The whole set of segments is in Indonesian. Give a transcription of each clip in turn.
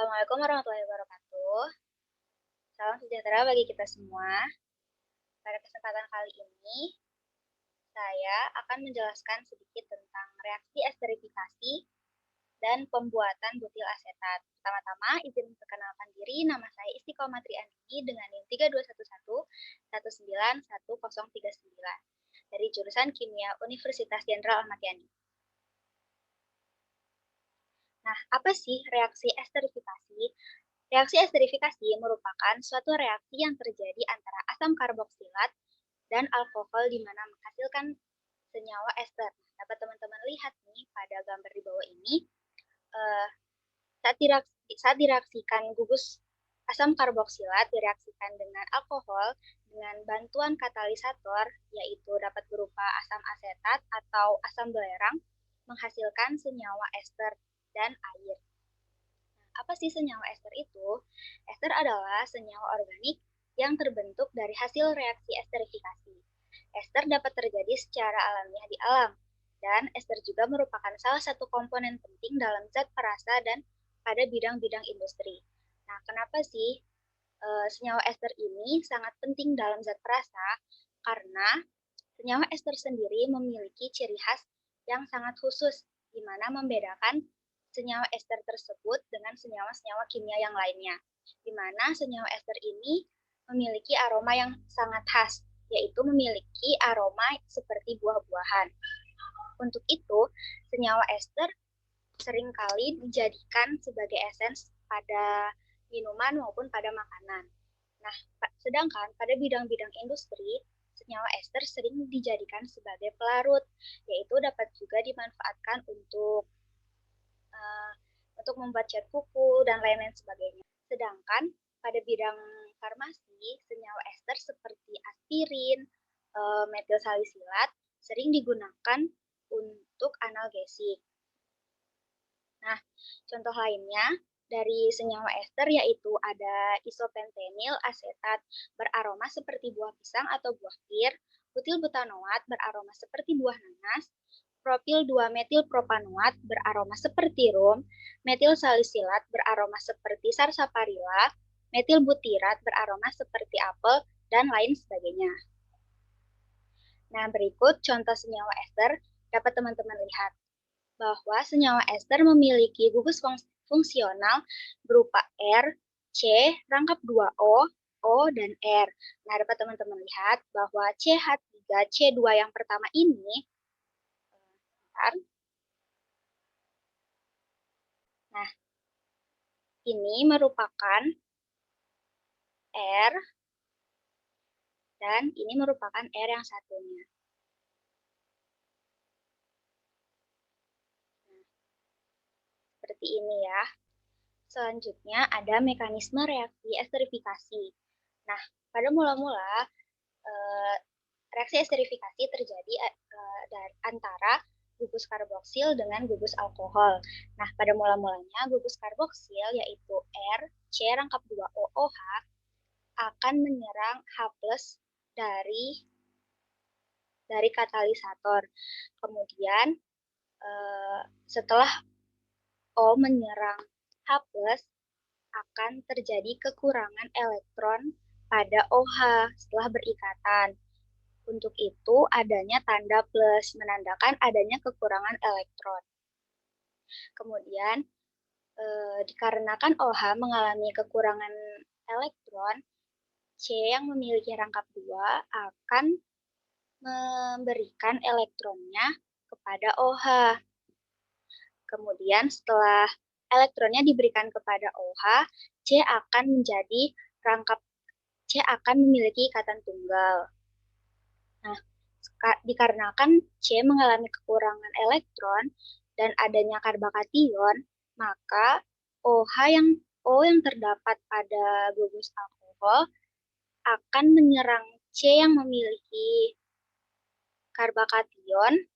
Assalamualaikum warahmatullahi wabarakatuh. Salam sejahtera bagi kita semua. Pada kesempatan kali ini, saya akan menjelaskan sedikit tentang reaksi esterifikasi dan pembuatan butil asetat. Pertama-tama, izin memperkenalkan diri, nama saya Istiqomah Triandini dengan NIM 3211 191039 dari jurusan Kimia Universitas Jenderal Ahmad Yani. Nah, apa sih reaksi esterifikasi? Reaksi esterifikasi merupakan suatu reaksi yang terjadi antara asam karboksilat dan alkohol di mana menghasilkan senyawa ester. Dapat teman-teman lihat nih pada gambar di bawah ini, eh, saat direaksikan gugus asam karboksilat direaksikan dengan alkohol dengan bantuan katalisator, yaitu dapat berupa asam asetat atau asam belerang, menghasilkan senyawa ester dan air. Apa sih senyawa ester itu? Ester adalah senyawa organik yang terbentuk dari hasil reaksi esterifikasi. Ester dapat terjadi secara alamiah di alam, dan ester juga merupakan salah satu komponen penting dalam zat perasa dan pada bidang-bidang industri. Nah, kenapa sih senyawa ester ini sangat penting dalam zat perasa? Karena senyawa ester sendiri memiliki ciri khas yang sangat khusus, di mana membedakan senyawa ester tersebut dengan senyawa-senyawa kimia yang lainnya, di mana senyawa ester ini memiliki aroma yang sangat khas, yaitu memiliki aroma seperti buah-buahan. Untuk itu, senyawa ester seringkali dijadikan sebagai esens pada minuman maupun pada makanan. Nah, sedangkan pada bidang-bidang industri, senyawa ester sering dijadikan sebagai pelarut, yaitu dapat juga dimanfaatkan uh, untuk membuat cat kuku dan lain-lain sebagainya. Sedangkan pada bidang farmasi, senyawa ester seperti aspirin, metil salisilat sering digunakan untuk analgesik. Nah, contoh lainnya dari senyawa ester yaitu ada isopentenil asetat beraroma seperti buah pisang atau buah pir, butil butanoat beraroma seperti buah nanas, propil 2-metil propanoat beraroma seperti rum, metil salisilat beraroma seperti sarsaparilla, metil butirat beraroma seperti apel, dan lain sebagainya. Nah, berikut contoh senyawa ester dapat teman-teman lihat bahwa senyawa ester memiliki gugus fungsional berupa R, C, rangkap 2O, O, dan R. Nah, dapat teman-teman lihat bahwa CH3, C2 yang pertama ini, nah, ini merupakan R, dan ini merupakan R yang satunya. Nah, seperti ini ya. Selanjutnya ada mekanisme reaksi esterifikasi. Nah, pada mula-mula reaksi esterifikasi terjadi antara gugus karboksil dengan gugus alkohol. Nah, pada mula-mulanya gugus karboksil yaitu R, C rangkap 2O, OH akan menyerang H+ dari katalisator. Kemudian setelah O menyerang H+ akan terjadi kekurangan elektron pada OH setelah berikatan. Untuk itu, adanya tanda plus menandakan adanya kekurangan elektron. Kemudian, dikarenakan OH mengalami kekurangan elektron, C yang memiliki rangkap 2 akan memberikan elektronnya kepada OH. Kemudian setelah elektronnya diberikan kepada OH, C akan menjadi rangkap C akan memiliki ikatan tunggal. Nah, dikarenakan C mengalami kekurangan elektron dan adanya karbakation, maka O yang terdapat pada gugus alkohol akan menyerang C yang memiliki karbakation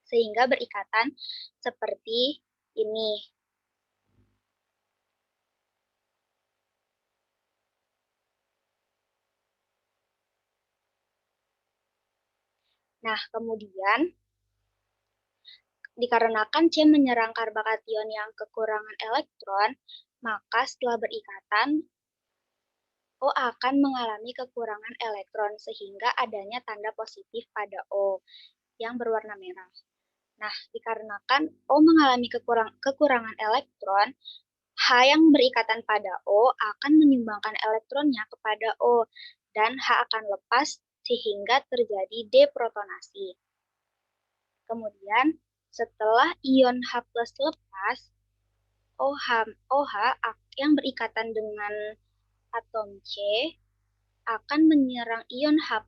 sehingga berikatan seperti ini. Nah, kemudian Dikarenakan C menyerang karbakation yang kekurangan elektron, maka setelah berikatan, O akan mengalami kekurangan elektron sehingga adanya tanda positif pada O yang berwarna merah. Nah, dikarenakan O mengalami kekurangan elektron, H yang berikatan pada O akan menyumbangkan elektronnya kepada O, dan H akan lepas sehingga terjadi deprotonasi. Kemudian, setelah ion H+ lepas, OH yang berikatan dengan atom C akan menyerang ion H+,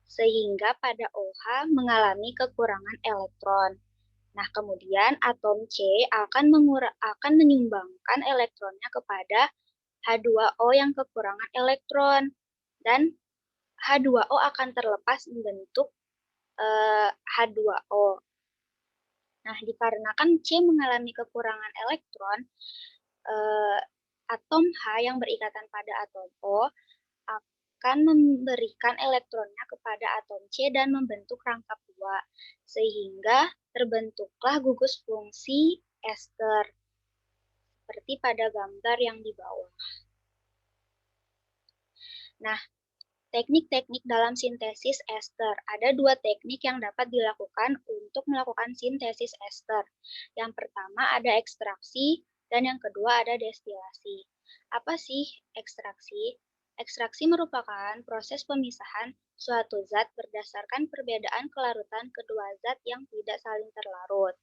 sehingga pada OH mengalami kekurangan elektron. Nah, kemudian atom C akan menyumbangkan elektronnya kepada H2O yang kekurangan elektron, dan H2O akan terlepas membentuk H2O. Nah, dikarenakan C mengalami kekurangan elektron, atom H yang berikatan pada atom O akan memberikan elektronnya kepada atom C dan membentuk rangkap 2, sehingga terbentuklah gugus fungsi ester, seperti pada gambar yang di bawah. Nah, teknik-teknik dalam sintesis ester. Ada 2 teknik yang dapat dilakukan untuk melakukan sintesis ester. Yang pertama ada ekstraksi, dan yang kedua ada destilasi. Apa sih ekstraksi? Ekstraksi merupakan proses pemisahan suatu zat berdasarkan perbedaan kelarutan kedua zat yang tidak saling terlarut.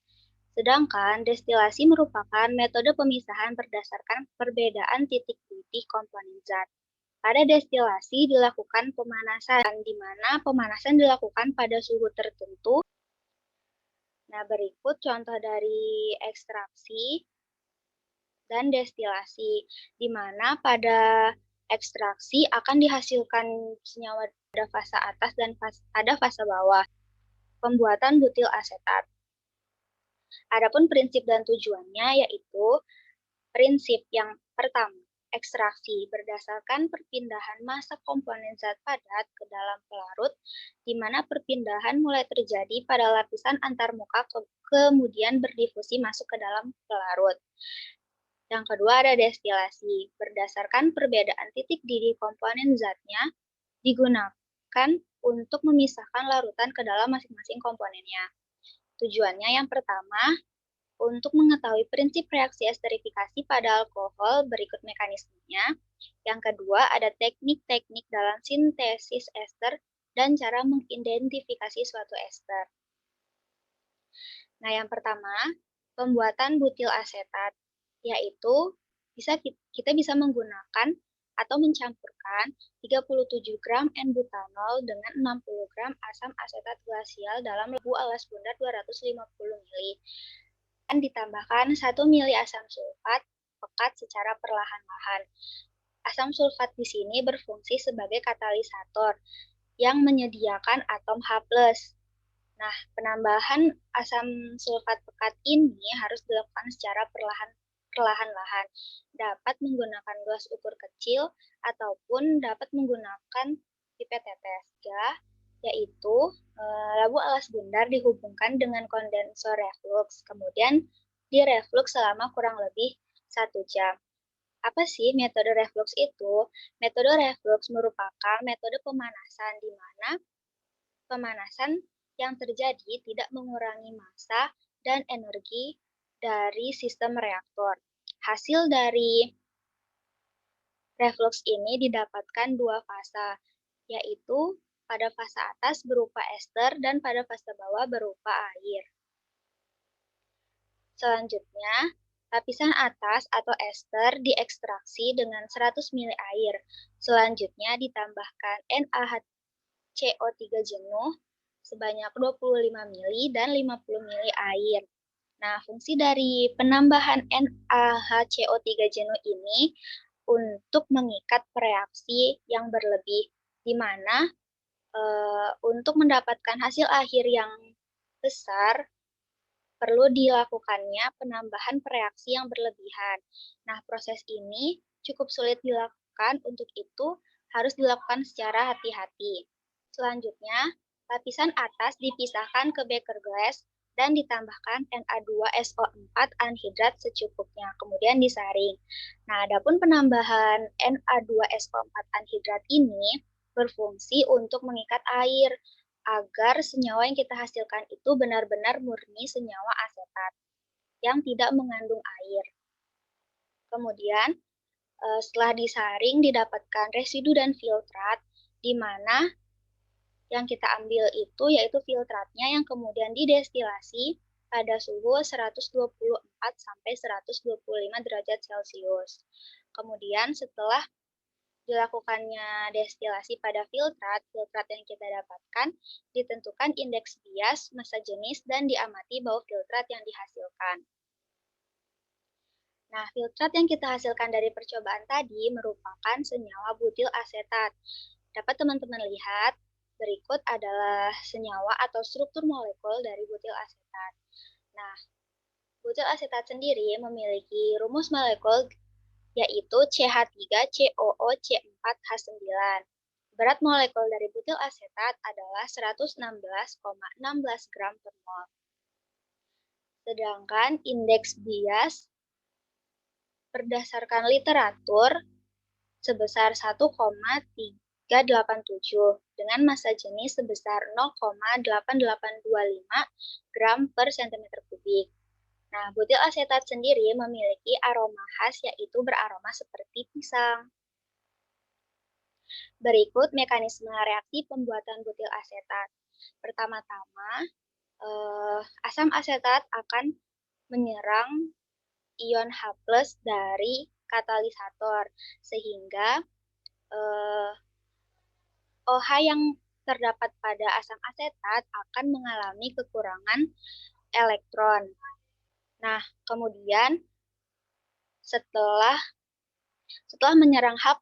Sedangkan destilasi merupakan metode pemisahan berdasarkan perbedaan titik-titik komponen zat. Pada destilasi dilakukan pemanasan, di mana pemanasan dilakukan pada suhu tertentu. Nah, berikut contoh dari ekstraksi dan destilasi, di mana pada ekstraksi akan dihasilkan senyawa pada fase atas dan pada fase bawah, pembuatan butil asetat. Adapun prinsip dan tujuannya yaitu prinsip yang pertama, ekstraksi berdasarkan perpindahan massa komponen zat padat ke dalam pelarut, di mana perpindahan mulai terjadi pada lapisan antarmuka kemudian berdifusi masuk ke dalam pelarut. Yang kedua ada destilasi, berdasarkan perbedaan titik didih komponen zatnya digunakan untuk memisahkan larutan ke dalam masing-masing komponennya. Tujuannya yang pertama, untuk mengetahui prinsip reaksi esterifikasi pada alkohol, berikut mekanismenya. Yang kedua, ada teknik-teknik dalam sintesis ester dan cara mengidentifikasi suatu ester. Nah, yang pertama, pembuatan butil asetat, yaitu kita bisa menggunakan atau mencampurkan 37 gram N-butanol dengan 60 gram asam asetat glasial dalam lembu alas bundar 250 ml. Dan ditambahkan 1 mili asam sulfat pekat secara perlahan-lahan. Asam sulfat di sini berfungsi sebagai katalisator yang menyediakan atom H+. Nah, penambahan asam sulfat pekat ini harus dilakukan secara perlahan-lahan. Dapat menggunakan gelas ukur kecil ataupun dapat menggunakan pipet tetes. Yaitu labu alas bundar dihubungkan dengan kondensor reflux, kemudian direflux selama kurang lebih 1 jam. Apa sih metode reflux itu? Metode reflux merupakan metode pemanasan di mana pemanasan yang terjadi tidak mengurangi massa dan energi dari sistem reaktor. Hasil dari reflux ini didapatkan 2 fase, yaitu pada fase atas berupa ester dan pada fase bawah berupa air. Selanjutnya, lapisan atas atau ester diekstraksi dengan 100 ml air. Selanjutnya ditambahkan NaHCO3 jenuh sebanyak 25 ml dan 50 ml air. Nah, fungsi dari penambahan NaHCO3 jenuh ini untuk mengikat reaksi yang berlebih, di mana untuk mendapatkan hasil akhir yang besar, perlu dilakukannya penambahan reaksi yang berlebihan. Nah, proses ini cukup sulit dilakukan, untuk itu harus dilakukan secara hati-hati. Selanjutnya, lapisan atas dipisahkan ke beker glass dan ditambahkan Na2SO4 anhidrat secukupnya, kemudian disaring. Nah, adapun penambahan Na2SO4 anhidrat ini berfungsi untuk mengikat air agar senyawa yang kita hasilkan itu benar-benar murni senyawa asetat yang tidak mengandung air. Kemudian, setelah disaring didapatkan residu dan filtrat, di mana yang kita ambil itu yaitu filtratnya yang kemudian didestilasi pada suhu 124 sampai 125 derajat Celcius. Kemudian setelah dilakukannya destilasi pada filtrat yang kita dapatkan ditentukan indeks bias, massa jenis, dan diamati bau filtrat yang dihasilkan. Nah, filtrat yang kita hasilkan dari percobaan tadi merupakan senyawa butil asetat. Dapat teman-teman lihat, berikut adalah senyawa atau struktur molekul dari butil asetat. Nah, butil asetat sendiri memiliki rumus molekul yaitu CH3COOC4H9. Berat molekul dari butil asetat adalah 116,16 gram per mol. Sedangkan indeks bias berdasarkan literatur sebesar 1,387 dengan massa jenis sebesar 0,8825 gram per cm kubik. Nah, butil asetat sendiri memiliki aroma khas yaitu beraroma seperti pisang. Berikut mekanisme reaksi pembuatan butil asetat. Pertama-tama, asam asetat akan menyerang ion H+ dari katalisator sehingga OH yang terdapat pada asam asetat akan mengalami kekurangan elektron. Nah, kemudian setelah menyerang H+,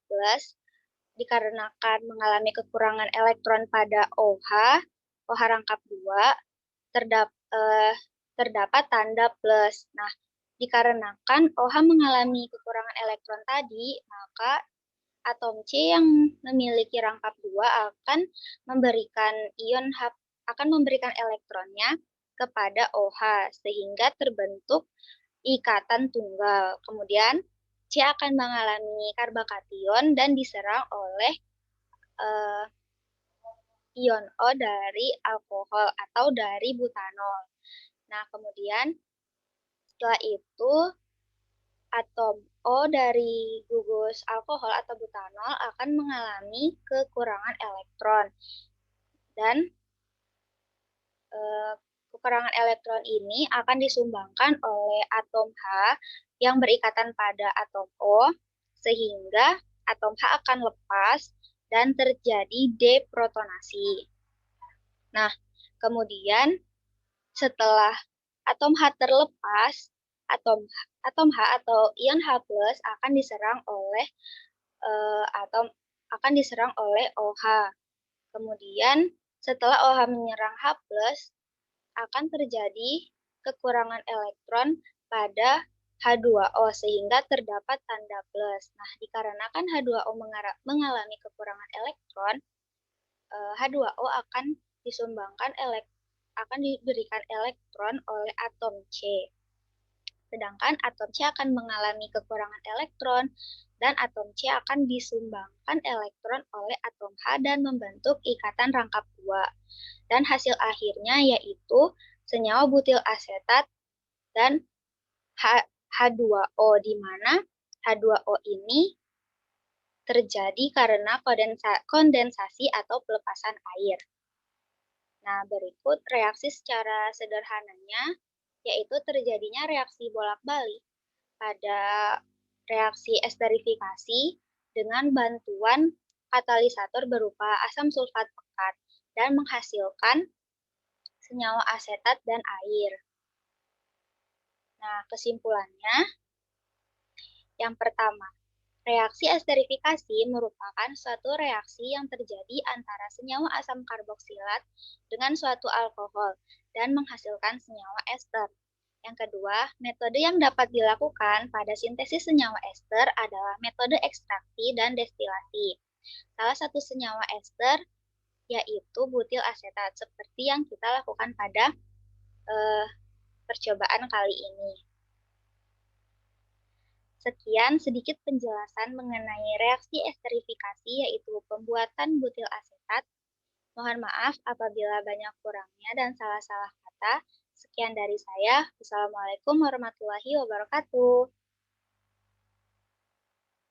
dikarenakan mengalami kekurangan elektron pada OH rangkap 2, terdapat tanda plus. Nah, dikarenakan OH mengalami kekurangan elektron tadi, maka atom C yang memiliki rangkap 2 akan memberikan elektronnya kepada OH sehingga terbentuk ikatan tunggal. Kemudian C akan mengalami karbakation dan diserang oleh ion O dari alkohol atau dari butanol. Nah, kemudian setelah itu atom O dari gugus alkohol atau butanol akan mengalami kekurangan elektron. Dan kekurangan elektron ini akan disumbangkan oleh atom H yang berikatan pada atom O, sehingga atom H akan lepas dan terjadi deprotonasi. Nah, kemudian setelah atom H terlepas, atom H atau ion H+ akan diserang oleh OH. Kemudian setelah OH menyerang H+, akan terjadi kekurangan elektron pada H2O sehingga terdapat tanda plus. Nah, dikarenakan H2O mengalami kekurangan elektron, H2O akan diberikan elektron oleh atom C. Sedangkan atom C akan mengalami kekurangan elektron dan atom C akan disumbangkan elektron oleh atom H dan membentuk ikatan rangkap 2. Dan hasil akhirnya yaitu senyawa butil asetat dan H2O, di mana H2O ini terjadi karena kondensasi atau pelepasan air. Nah, berikut reaksi secara sederhananya, yaitu terjadinya reaksi bolak-balik pada reaksi esterifikasi dengan bantuan katalisator berupa asam sulfat pekat dan menghasilkan senyawa asetat dan air. Nah, kesimpulannya, yang pertama, reaksi esterifikasi merupakan suatu reaksi yang terjadi antara senyawa asam karboksilat dengan suatu alkohol dan menghasilkan senyawa ester. Yang kedua, metode yang dapat dilakukan pada sintesis senyawa ester adalah metode ekstraksi dan destilasi. Salah satu senyawa ester yaitu butil asetat, seperti yang kita lakukan pada eh, percobaan kali ini. Sekian sedikit penjelasan mengenai reaksi esterifikasi, yaitu pembuatan butil asetat. Mohon maaf apabila banyak kurangnya dan salah-salah kata. Sekian dari saya. Wassalamualaikum warahmatullahi wabarakatuh.